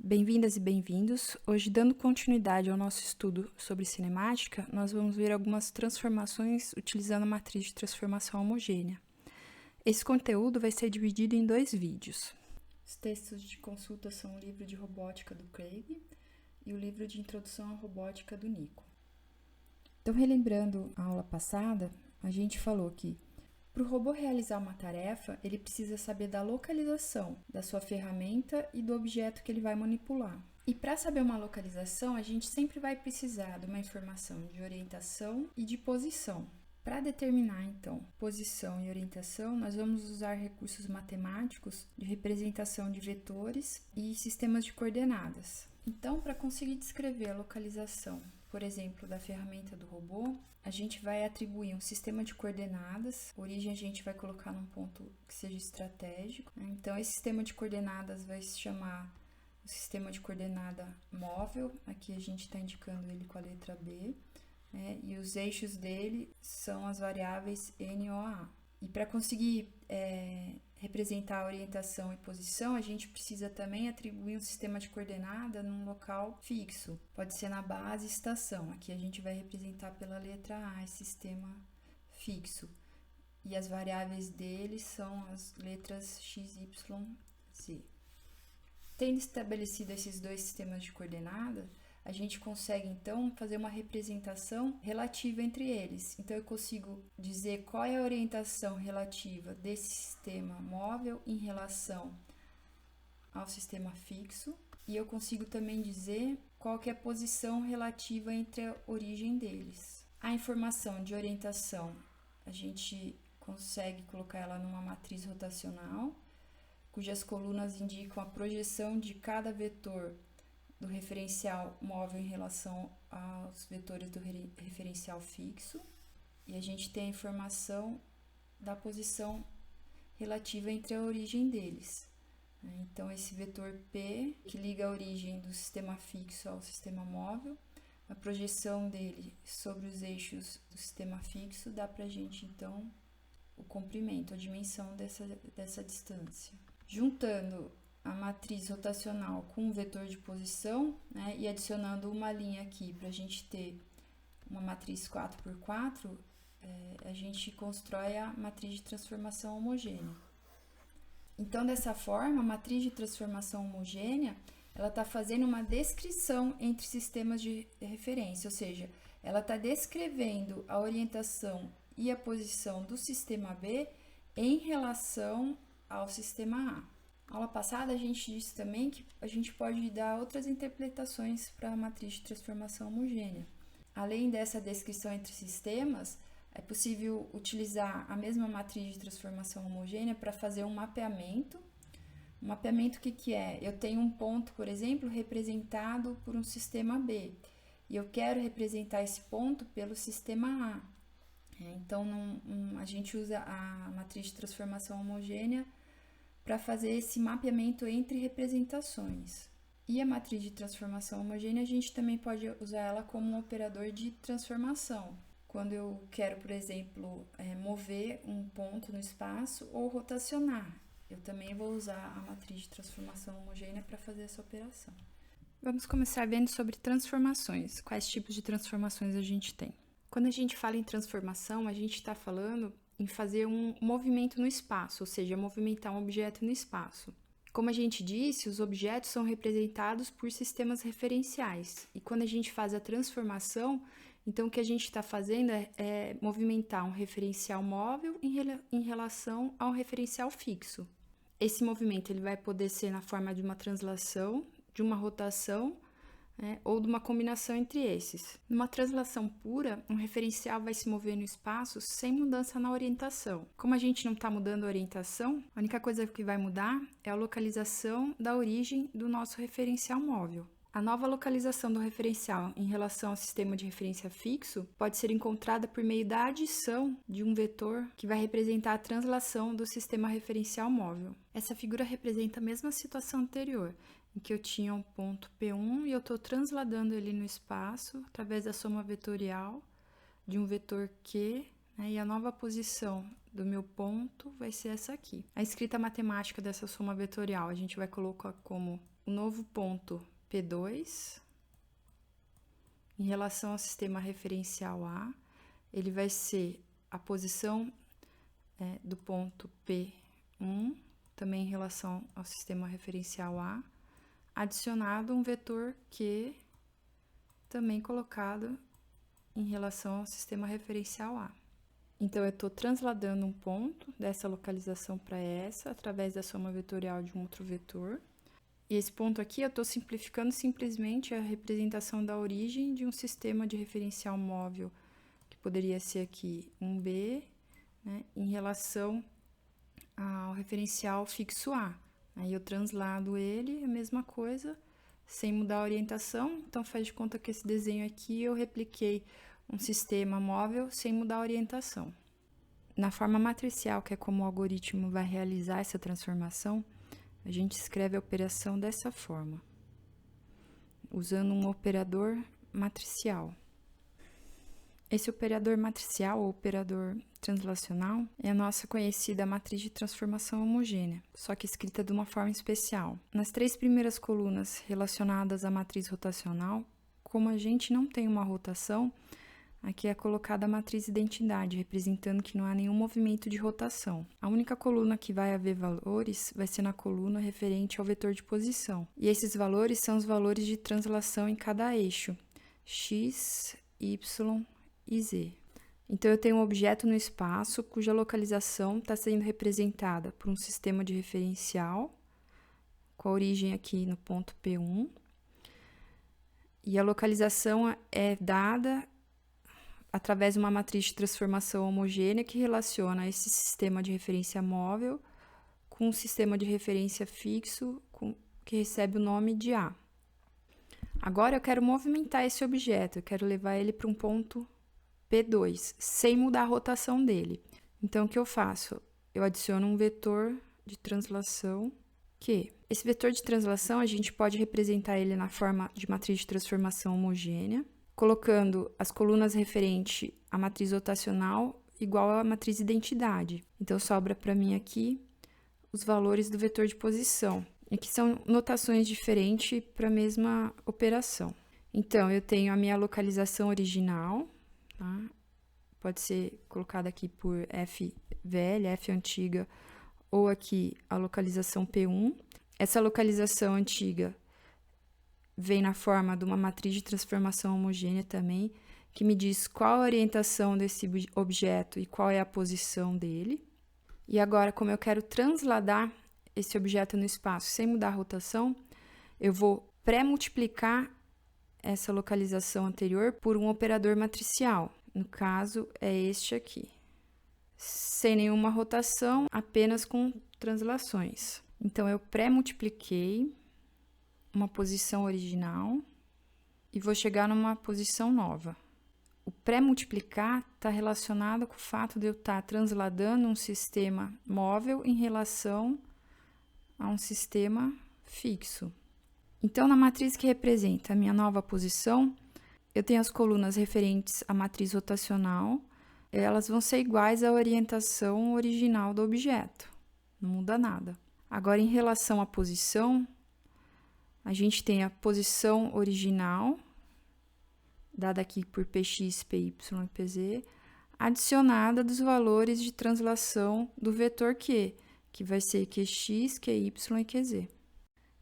Bem-vindas e bem-vindos. Hoje, dando continuidade ao nosso estudo sobre cinemática, nós vamos ver algumas transformações utilizando a matriz de transformação homogênea. Esse conteúdo vai ser dividido em 2 vídeos. Os textos de consulta são o livro de robótica do Craig e o livro de introdução à robótica do Nico. Então, relembrando a aula passada, a gente falou que para o robô realizar uma tarefa, ele precisa saber da localização da sua ferramenta e do objeto que ele vai manipular. E para saber uma localização, a gente sempre vai precisar de uma informação de orientação e de posição. Para determinar, então, posição e orientação, nós vamos usar recursos matemáticos de representação de vetores e sistemas de coordenadas. Então, para conseguir descrever a localização, por exemplo, da ferramenta do robô, a gente vai atribuir um sistema de coordenadas. A origem a gente vai colocar num ponto que seja estratégico. Então, esse sistema de coordenadas vai se chamar o sistema de coordenada móvel. Aqui a gente está indicando ele com a letra B. E os eixos dele são as variáveis N e OA. E para conseguir representar a orientação e posição, a gente precisa também atribuir um sistema de coordenada num local fixo. Pode ser na base e estação. Aqui a gente vai representar pela letra A esse sistema fixo. E as variáveis dele são as letras X, Y, Z. Tendo estabelecido esses 2 sistemas de coordenada, a gente consegue, então, fazer uma representação relativa entre eles. Então, eu consigo dizer qual é a orientação relativa desse sistema móvel em relação ao sistema fixo. E eu consigo também dizer qual que é a posição relativa entre a origem deles. A informação de orientação, a gente consegue colocar ela numa matriz rotacional, cujas colunas indicam a projeção de cada vetor do referencial móvel em relação aos vetores do referencial fixo, e a gente tem a informação da posição relativa entre a origem deles. Então, esse vetor P, que liga a origem do sistema fixo ao sistema móvel, a projeção dele sobre os eixos do sistema fixo dá para a gente, então, o comprimento, a dimensão dessa distância. Juntando a matriz rotacional com o vetor de posição, e adicionando uma linha aqui para a gente ter uma matriz 4x4, a gente constrói a matriz de transformação homogênea. Então, dessa forma, a matriz de transformação homogênea, ela está fazendo uma descrição entre sistemas de referência, ou seja, ela está descrevendo a orientação e a posição do sistema B em relação ao sistema A. Na aula passada, a gente disse também que a gente pode dar outras interpretações para a matriz de transformação homogênea. Além dessa descrição entre sistemas, é possível utilizar a mesma matriz de transformação homogênea para fazer um mapeamento. Um mapeamento, o que é? Eu tenho um ponto, por exemplo, representado por um sistema B, e eu quero representar esse ponto pelo sistema A. Então, a gente usa a matriz de transformação homogênea para fazer esse mapeamento entre representações. E a matriz de transformação homogênea, a gente também pode usar ela como um operador de transformação. Quando eu quero, por exemplo, mover um ponto no espaço ou rotacionar, eu também vou usar a matriz de transformação homogênea para fazer essa operação. Vamos começar vendo sobre transformações. Quais tipos de transformações a gente tem? Quando a gente fala em transformação, a gente está falando em fazer um movimento no espaço, ou seja, movimentar um objeto no espaço. Como a gente disse, os objetos são representados por sistemas referenciais, e quando a gente faz a transformação, então o que a gente está fazendo é movimentar um referencial móvel em relação a um referencial fixo. Esse movimento ele vai poder ser na forma de uma translação, de uma rotação, ou de uma combinação entre esses. Numa translação pura, um referencial vai se mover no espaço sem mudança na orientação. Como a gente não está mudando a orientação, a única coisa que vai mudar é a localização da origem do nosso referencial móvel. A nova localização do referencial em relação ao sistema de referência fixo pode ser encontrada por meio da adição de um vetor que vai representar a translação do sistema referencial móvel. Essa figura representa a mesma situação anterior, em que eu tinha um ponto P1 e eu estou transladando ele no espaço através da soma vetorial de um vetor Q, e a nova posição do meu ponto vai ser essa aqui. A escrita matemática dessa soma vetorial a gente vai colocar como o novo ponto P2, em relação ao sistema referencial A, ele vai ser a posição do ponto P1, também em relação ao sistema referencial A, adicionado um vetor Q, também colocado em relação ao sistema referencial A. Então, eu estou transladando um ponto dessa localização para essa, através da soma vetorial de um outro vetor. E esse ponto aqui, eu estou simplificando simplesmente a representação da origem de um sistema de referencial móvel, que poderia ser aqui um B, né, em relação ao referencial fixo A. Aí eu translado ele, a mesma coisa, sem mudar a orientação. Então, faz de conta que esse desenho aqui eu repliquei um sistema móvel sem mudar a orientação. Na forma matricial, que é como o algoritmo vai realizar essa transformação, a gente escreve a operação dessa forma, usando um operador matricial. Esse operador matricial, ou operador translacional, é a nossa conhecida matriz de transformação homogênea, só que escrita de uma forma especial. Nas 3 primeiras colunas relacionadas à matriz rotacional, como a gente não tem uma rotação, aqui é colocada a matriz identidade, representando que não há nenhum movimento de rotação. A única coluna que vai haver valores vai ser na coluna referente ao vetor de posição. E esses valores são os valores de translação em cada eixo, x, y e z. Então, eu tenho um objeto no espaço cuja localização está sendo representada por um sistema de referencial, com a origem aqui no ponto P1. E a localização é dada através de uma matriz de transformação homogênea que relaciona esse sistema de referência móvel com um sistema de referência fixo que recebe o nome de A. Agora, eu quero movimentar esse objeto, eu quero levar ele para um ponto P2, sem mudar a rotação dele. Então, o que eu faço? Eu adiciono um vetor de translação Q. Esse vetor de translação, a gente pode representar ele na forma de matriz de transformação homogênea, colocando as colunas referente à matriz rotacional igual à matriz identidade. Então, sobra para mim aqui os valores do vetor de posição. Aqui são notações diferentes para a mesma operação. Então, eu tenho a minha localização original, tá? Pode ser colocada aqui por F velha, F antiga, ou aqui a localização P1. Essa localização antiga vem na forma de uma matriz de transformação homogênea também, que me diz qual a orientação desse objeto e qual é a posição dele. E agora, como eu quero transladar esse objeto no espaço sem mudar a rotação, eu vou pré-multiplicar essa localização anterior por um operador matricial. No caso, é este aqui. Sem nenhuma rotação, apenas com translações. Então, eu pré-multipliquei uma posição original e vou chegar numa posição nova. O pré-multiplicar está relacionado com o fato de eu estar transladando um sistema móvel em relação a um sistema fixo. Então, na matriz que representa a minha nova posição, eu tenho as colunas referentes à matriz rotacional, elas vão ser iguais à orientação original do objeto, não muda nada. Agora, em relação à posição, a gente tem a posição original, dada aqui por Px, Py e Pz, adicionada dos valores de translação do vetor Q, que vai ser Qx, Qy e Qz.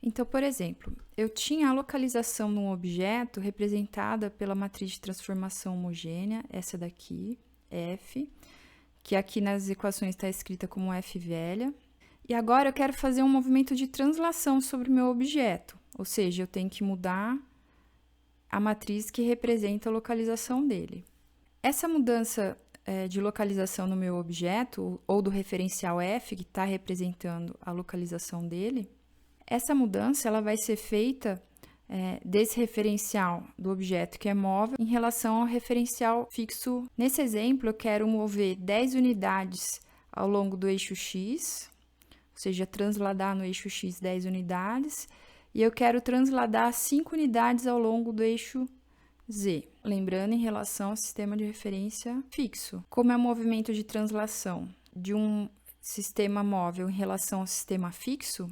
Então, por exemplo, eu tinha a localização de um objeto representada pela matriz de transformação homogênea, essa daqui, F, que aqui nas equações está escrita como F velha. E agora eu quero fazer um movimento de translação sobre o meu objeto, ou seja, eu tenho que mudar a matriz que representa a localização dele. Essa mudança de localização no meu objeto, ou do referencial F, que está representando a localização dele, essa mudança ela vai ser feita desse referencial do objeto que é móvel em relação ao referencial fixo. Nesse exemplo, eu quero mover 10 unidades ao longo do eixo X, ou seja, transladar no eixo X 10 unidades, e eu quero transladar 5 unidades ao longo do eixo Z, lembrando em relação ao sistema de referência fixo. Como é o movimento de translação de um sistema móvel em relação ao sistema fixo,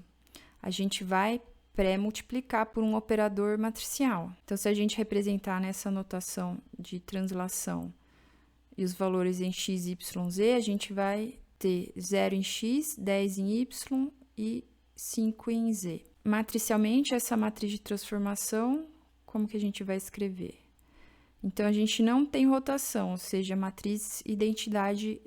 a gente vai pré-multiplicar por um operador matricial. Então, se a gente representar nessa notação de translação e os valores em x, y, z, a gente vai ter 0 em x, 10 em y e 5 em z. Matricialmente, essa matriz de transformação, como que a gente vai escrever? Então, a gente não tem rotação, ou seja, matriz identidade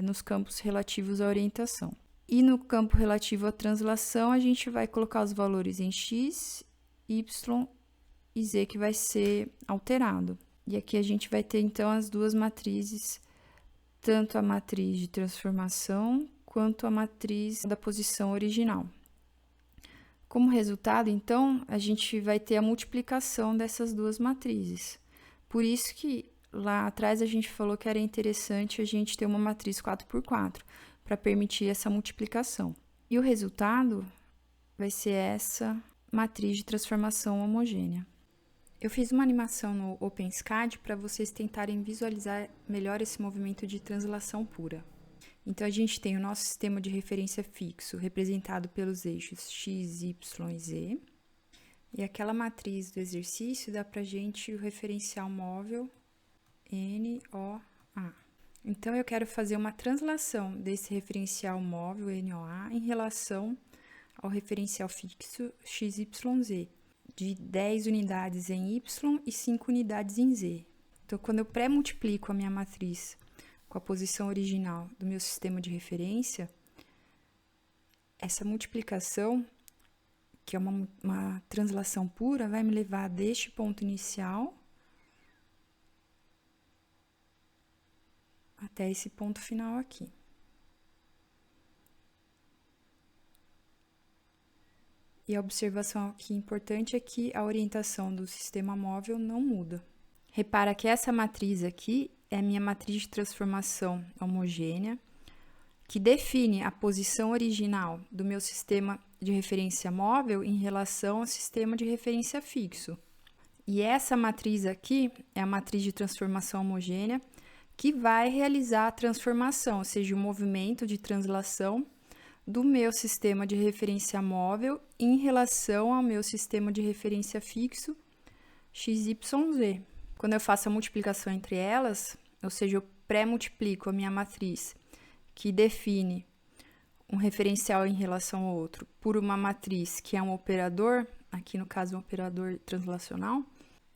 nos campos relativos à orientação. E no campo relativo à translação, a gente vai colocar os valores em x, y e z, que vai ser alterado. E aqui a gente vai ter, então, as duas matrizes, tanto a matriz de transformação quanto a matriz da posição original. Como resultado, então, a gente vai ter a multiplicação dessas duas matrizes. Por isso que lá atrás a gente falou que era interessante a gente ter uma matriz 4x4, para permitir essa multiplicação. E o resultado vai ser essa matriz de transformação homogênea. Eu fiz uma animação no OpenSCAD para vocês tentarem visualizar melhor esse movimento de translação pura. Então, a gente tem o nosso sistema de referência fixo, representado pelos eixos x, y e z. E aquela matriz do exercício dá para a gente o referencial móvel NOA. Então, eu quero fazer uma translação desse referencial móvel NOA em relação ao referencial fixo XYZ, de 10 unidades em Y e 5 unidades em Z. Então, quando eu pré-multiplico a minha matriz com a posição original do meu sistema de referência, essa multiplicação, que é uma translação pura, vai me levar deste ponto inicial até esse ponto final aqui. E a observação aqui importante é que a orientação do sistema móvel não muda. Repara que essa matriz aqui é a minha matriz de transformação homogênea, que define a posição original do meu sistema de referência móvel em relação ao sistema de referência fixo. E essa matriz aqui é a matriz de transformação homogênea, que vai realizar a transformação, ou seja, o movimento de translação do meu sistema de referência móvel em relação ao meu sistema de referência fixo XYZ. Quando eu faço a multiplicação entre elas, ou seja, eu pré-multiplico a minha matriz, que define um referencial em relação ao outro, por uma matriz que é um operador, aqui no caso um operador translacional,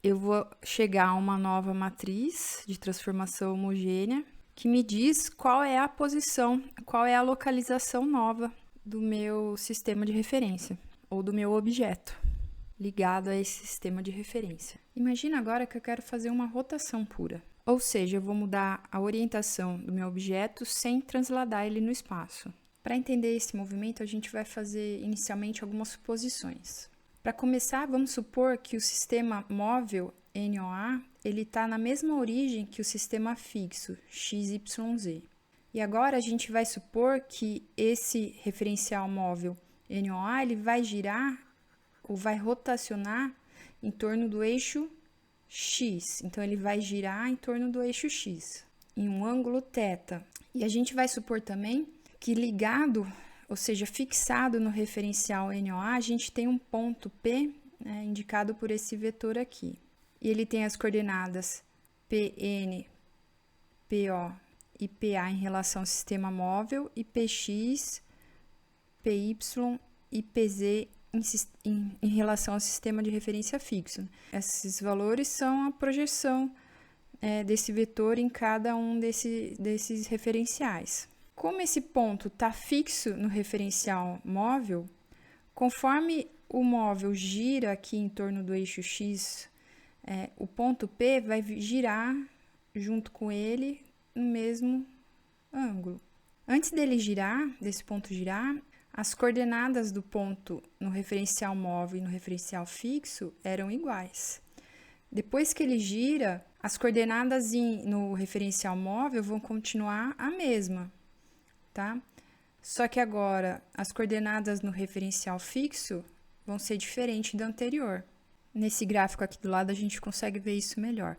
eu vou chegar a uma nova matriz de transformação homogênea que me diz qual é a posição, qual é a localização nova do meu sistema de referência ou do meu objeto ligado a esse sistema de referência. Imagina agora que eu quero fazer uma rotação pura, ou seja, eu vou mudar a orientação do meu objeto sem transladar ele no espaço. Para entender esse movimento, a gente vai fazer inicialmente algumas suposições. Para começar, vamos supor que o sistema móvel NOA ele está na mesma origem que o sistema fixo XYZ. E agora a gente vai supor que esse referencial móvel NOA ele vai girar ou vai rotacionar em torno do eixo X. Então, ele vai girar em torno do eixo X, em um ângulo θ. E a gente vai supor também que ligado, ou seja, fixado no referencial NOA, a gente tem um ponto P, indicado por esse vetor aqui. E ele tem as coordenadas PN, PO e PA em relação ao sistema móvel, e PX, PY e PZ em relação ao sistema de referência fixo. Esses valores são a projeção desse vetor em cada um desses referenciais. Como esse ponto está fixo no referencial móvel, conforme o móvel gira aqui em torno do eixo X, o ponto P vai girar junto com ele no mesmo ângulo. Antes dele girar, desse ponto girar, as coordenadas do ponto no referencial móvel e no referencial fixo eram iguais. Depois que ele gira, as coordenadas no referencial móvel vão continuar a mesma, tá? Só que agora as coordenadas no referencial fixo vão ser diferentes da anterior. Nesse gráfico aqui do lado a gente consegue ver isso melhor.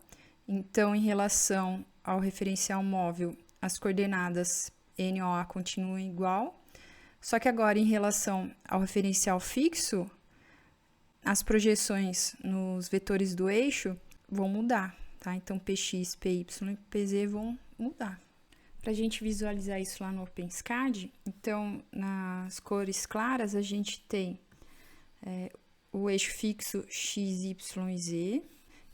Então, em relação ao referencial móvel, as coordenadas NOA continuam igual, só que agora em relação ao referencial fixo, as projeções nos vetores do eixo vão mudar, tá? Então, Px, Py e Pz vão mudar. Para a gente visualizar isso lá no OpenSCAD, então, nas cores claras, a gente tem o eixo fixo x, y e z,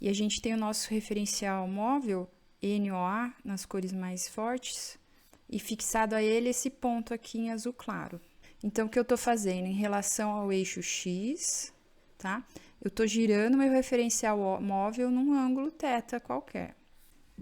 e a gente tem o nosso referencial móvel, NOA, nas cores mais fortes, e fixado a ele esse ponto aqui em azul claro. Então, o que eu estou fazendo em relação ao eixo x, tá? Eu estou girando meu referencial móvel num ângulo θ qualquer.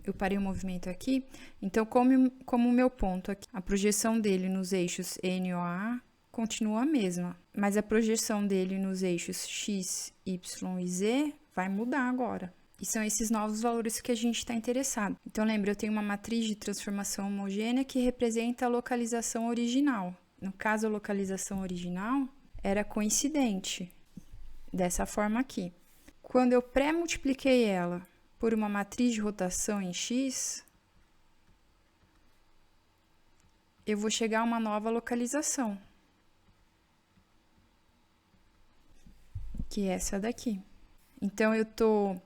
Eu parei o movimento aqui, então como o meu ponto aqui, a projeção dele nos eixos NOA continua a mesma, mas a projeção dele nos eixos x, y e z vai mudar agora. E são esses novos valores que a gente está interessado. Então, lembra, eu tenho uma matriz de transformação homogênea que representa a localização original. No caso, a localização original era coincidente, dessa forma aqui. Quando eu pré-multipliquei ela por uma matriz de rotação em x, eu vou chegar a uma nova localização, que é essa daqui. Então, eu estou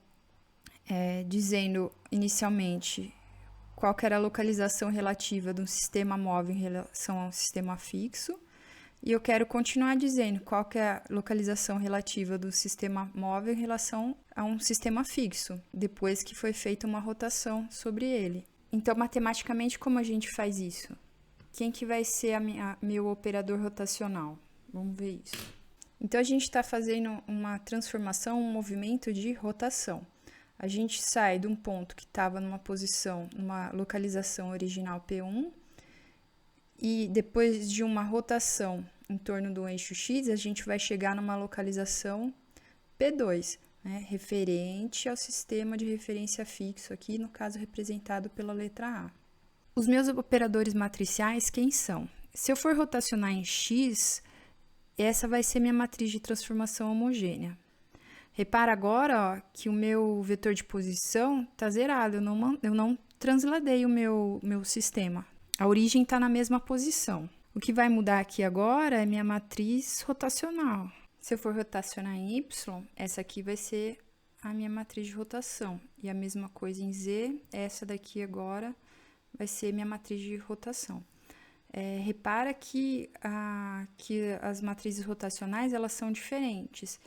dizendo inicialmente qual que era a localização relativa de um sistema móvel em relação a um sistema fixo, e eu quero continuar dizendo qual que é a localização relativa do sistema móvel em relação a um sistema fixo, depois que foi feita uma rotação sobre ele. Então, matematicamente, como a gente faz isso? Quem que vai ser meu operador rotacional? Vamos ver isso. Então, a gente está fazendo uma transformação, um movimento de rotação. A gente sai de um ponto que estava numa localização original P1, e depois de uma rotação em torno do eixo X, a gente vai chegar numa localização P2, né, referente ao sistema de referência fixo, aqui no caso representado pela letra A. Os meus operadores matriciais, quem são? Se eu for rotacionar em X, essa vai ser minha matriz de transformação homogênea. Repara agora, ó, que o meu vetor de posição está zerado, eu não transladei o meu sistema. A origem está na mesma posição. O que vai mudar aqui agora é minha matriz rotacional. Se eu for rotacionar em Y, essa aqui vai ser a minha matriz de rotação. E a mesma coisa em Z, essa daqui agora vai ser minha matriz de rotação. Repara que as matrizes rotacionais, elas são diferentes.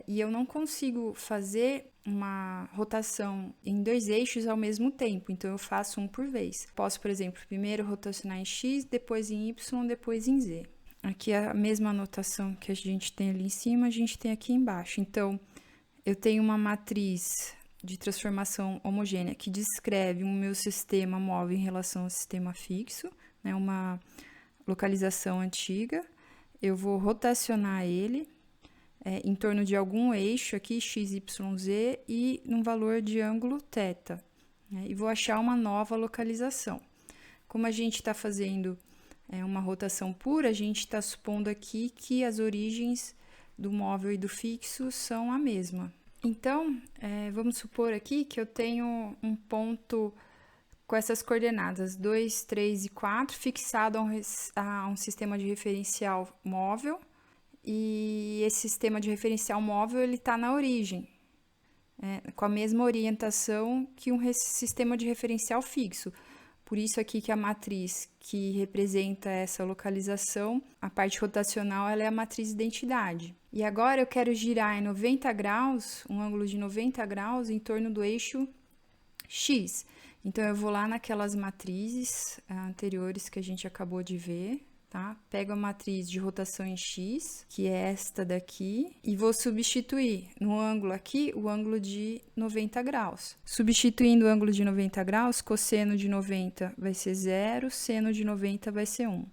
E eu não consigo fazer uma rotação em dois eixos ao mesmo tempo, então eu faço um por vez. Posso, por exemplo, primeiro rotacionar em X, depois em Y, depois em Z. Aqui é a mesma anotação que a gente tem ali em cima, a gente tem aqui embaixo. Então, eu tenho uma matriz de transformação homogênea que descreve o meu sistema móvel em relação ao sistema fixo, né, uma localização antiga. Eu vou rotacionar ele em torno de algum eixo aqui, x, y, z, e num valor de ângulo θ, né? E vou achar uma nova localização. Como a gente está fazendo uma rotação pura, a gente está supondo aqui que as origens do móvel e do fixo são a mesma. Então, vamos supor aqui que eu tenho um ponto com essas coordenadas 2, 3 e 4, fixado a um sistema de referencial móvel, e esse sistema de referencial móvel ele está na origem, com a mesma orientação que um sistema de referencial fixo. Por isso aqui que a matriz que representa essa localização, a parte rotacional, ela é a matriz de identidade. E agora eu quero girar em 90 graus, um ângulo de 90 graus em torno do eixo X. Então, eu vou lá naquelas matrizes anteriores que a gente acabou de ver, tá? Pego a matriz de rotação em X, que é esta daqui, e vou substituir no ângulo aqui o ângulo de 90 graus. Substituindo o ângulo de 90 graus, cosseno de 90 vai ser 0, seno de 90 vai ser 1.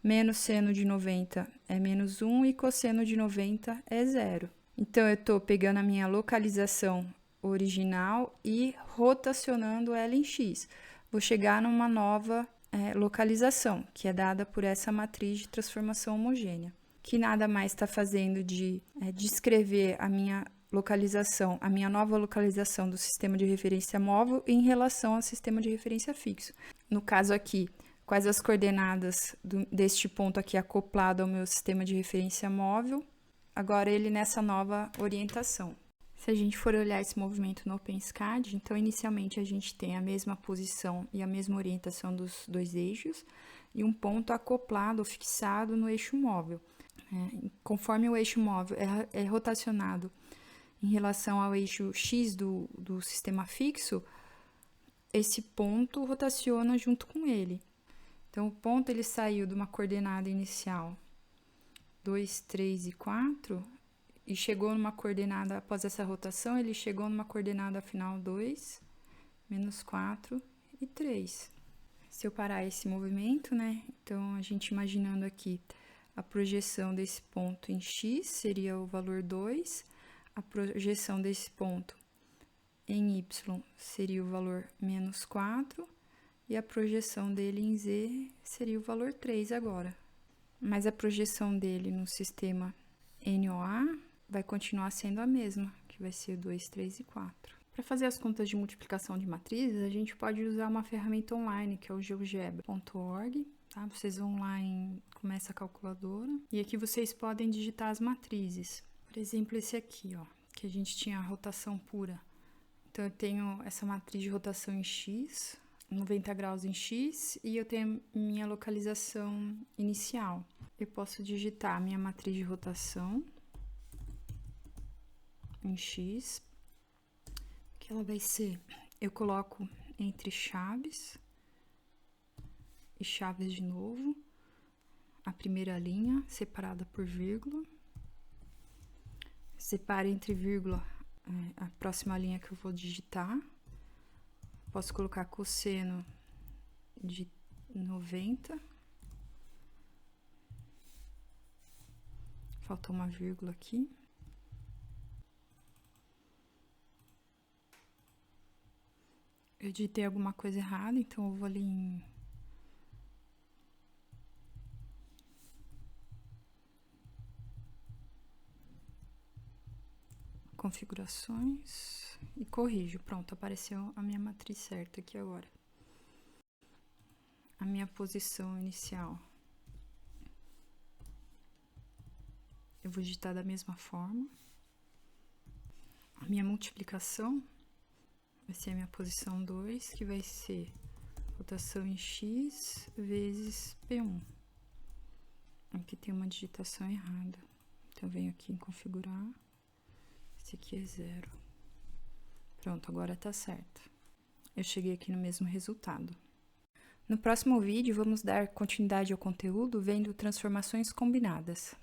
Menos seno de 90 é menos 1 e cosseno de 90 é 0. Então, eu estou pegando a minha localização original e rotacionando ela em X. Vou chegar numa nova localização, que é dada por essa matriz de transformação homogênea, que nada mais está fazendo de descrever a minha localização, a minha nova localização do sistema de referência móvel em relação ao sistema de referência fixo. No caso aqui, quais as coordenadas deste ponto aqui acoplado ao meu sistema de referência móvel, agora ele nessa nova orientação. Se a gente for olhar esse movimento no OpenSCAD, então inicialmente a gente tem a mesma posição e a mesma orientação dos dois eixos e um ponto acoplado ou fixado no eixo móvel. Conforme o eixo móvel é rotacionado em relação ao eixo X do sistema fixo, esse ponto rotaciona junto com ele. Então, o ponto ele saiu de uma coordenada inicial 2, 3 e 4 e chegou numa coordenada, após essa rotação, ele chegou numa coordenada final 2, menos 4 e 3. Se eu parar esse movimento, né? Então, a gente imaginando aqui a projeção desse ponto em X seria o valor 2, a projeção desse ponto em Y seria o valor menos 4, e a projeção dele em Z seria o valor 3 agora. Mas a projeção dele no sistema NOA vai continuar sendo a mesma, que vai ser 2, 3 e 4. Para fazer as contas de multiplicação de matrizes, a gente pode usar uma ferramenta online, que é o GeoGebra.org. Tá? Vocês vão lá em Começa a Calculadora, e aqui vocês podem digitar as matrizes. Por exemplo, esse aqui, ó, que a gente tinha a rotação pura. Então, eu tenho essa matriz de rotação em X, 90 graus em X, e eu tenho minha localização inicial. Eu posso digitar a minha matriz de rotação em X, que ela vai ser, eu coloco entre chaves e chaves de novo, a primeira linha separada por vírgula, separo entre vírgula a próxima linha que eu vou digitar, posso colocar cosseno de 90, faltou uma vírgula aqui. Eu digitei alguma coisa errada, então eu vou ali em configurações e corrijo. Pronto, apareceu a minha matriz certa aqui agora. A minha posição inicial. Eu vou digitar da mesma forma. A minha multiplicação vai ser a minha posição 2, que vai ser rotação em X vezes P1. Aqui tem uma digitação errada. Então, eu venho aqui em configurar. Esse aqui é 0. Pronto, agora tá certo. Eu cheguei aqui no mesmo resultado. No próximo vídeo, vamos dar continuidade ao conteúdo vendo transformações combinadas.